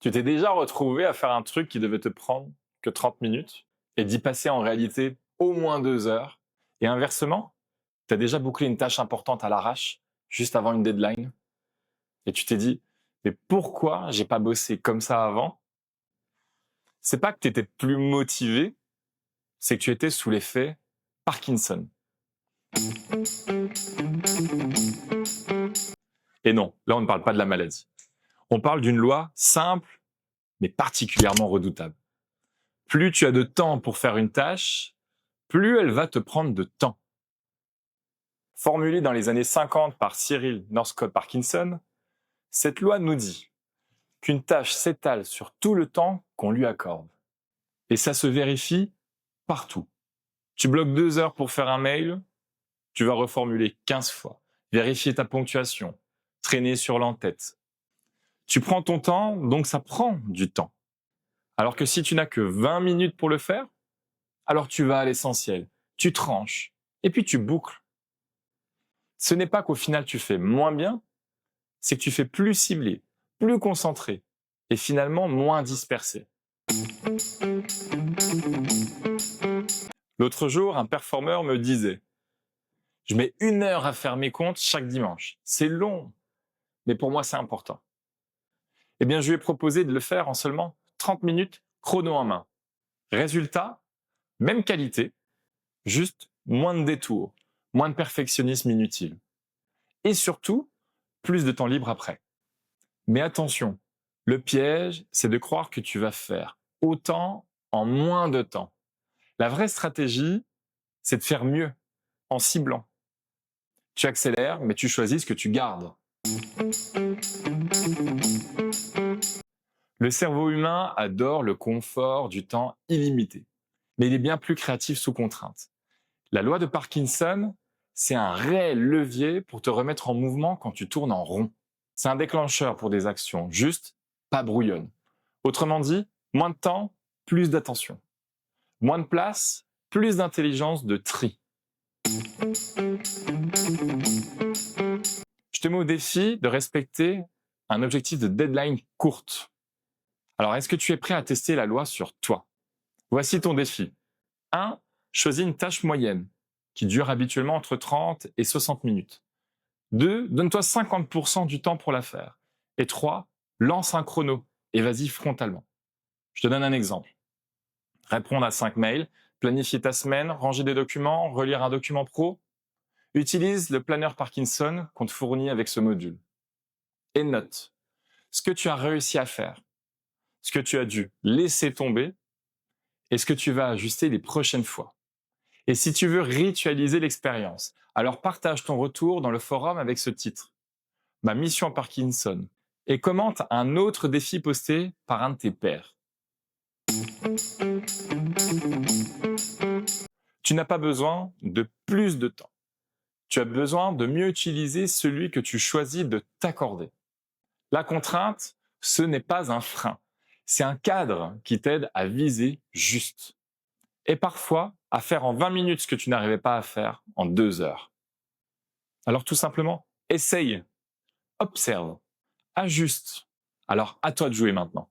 Tu t'es déjà retrouvé à faire un truc qui devait te prendre que 30 minutes et d'y passer en réalité au moins 2 heures. Et inversement, tu as déjà bouclé une tâche importante à l'arrache juste avant une deadline et tu t'es dit mais pourquoi j'ai pas bossé comme ça avant? C'est pas que tu étais plus motivé, c'est que tu étais sous l'effet Parkinson. Et non, là on ne parle pas de la maladie. On parle d'une loi simple mais particulièrement redoutable. Plus tu as de temps pour faire une tâche, plus elle va te prendre de temps. Formulée dans les années 50 par Cyril Northcote Parkinson, cette loi nous dit qu'une tâche s'étale sur tout le temps qu'on lui accorde. Et ça se vérifie partout. Tu bloques 2 heures pour faire un mail, tu vas reformuler 15 fois, vérifier ta ponctuation, traîner sur l'entête. Tu prends ton temps, donc ça prend du temps. Alors que si tu n'as que 20 minutes pour le faire, alors tu vas à l'essentiel, tu tranches, et puis tu boucles. Ce n'est pas qu'au final tu fais moins bien, c'est que tu fais plus ciblé, plus concentré, et finalement moins dispersé. L'autre jour, un performeur me disait « Je mets 1 heure à faire mes comptes chaque dimanche. C'est long, mais pour moi c'est important. » Eh bien, je lui ai proposé de le faire en seulement 30 minutes, chrono en main. Résultat, même qualité, juste moins de détours, moins de perfectionnisme inutile. Et surtout, plus de temps libre après. Mais attention, le piège, c'est de croire que tu vas faire autant en moins de temps. La vraie stratégie, c'est de faire mieux, en ciblant. Tu accélères, mais tu choisis ce que tu gardes. Le cerveau humain adore le confort du temps illimité, mais il est bien plus créatif sous contrainte. La loi de Parkinson, c'est un réel levier pour te remettre en mouvement quand tu tournes en rond. C'est un déclencheur pour des actions justes, pas brouillonnes. Autrement dit, moins de temps, plus d'attention. Moins de place, plus d'intelligence de tri. Je te mets au défi de respecter un objectif de deadline courte. Alors, est-ce que tu es prêt à tester la loi sur toi? Voici ton défi. 1. Choisis une tâche moyenne qui dure habituellement entre 30 et 60 minutes. 2. Donne-toi 50% du temps pour la faire. Et 3. Lance un chrono et vas-y frontalement. Je te donne un exemple. Répondre à 5 mails, planifier ta semaine, ranger des documents, relire un document pro. Utilise le planeur Parkinson qu'on te fournit avec ce module. Et note ce que tu as réussi à faire, ce que tu as dû laisser tomber et ce que tu vas ajuster les prochaines fois. Et si tu veux ritualiser l'expérience, alors partage ton retour dans le forum avec ce titre, Ma mission Parkinson, et commente un autre défi posté par un de tes pairs. Tu n'as pas besoin de plus de temps. Tu as besoin de mieux utiliser celui que tu choisis de t'accorder. La contrainte, ce n'est pas un frein. C'est un cadre qui t'aide à viser juste. Et parfois, à faire en 20 minutes ce que tu n'arrivais pas à faire en 2 heures. Alors tout simplement, essaye, observe, ajuste. Alors à toi de jouer maintenant.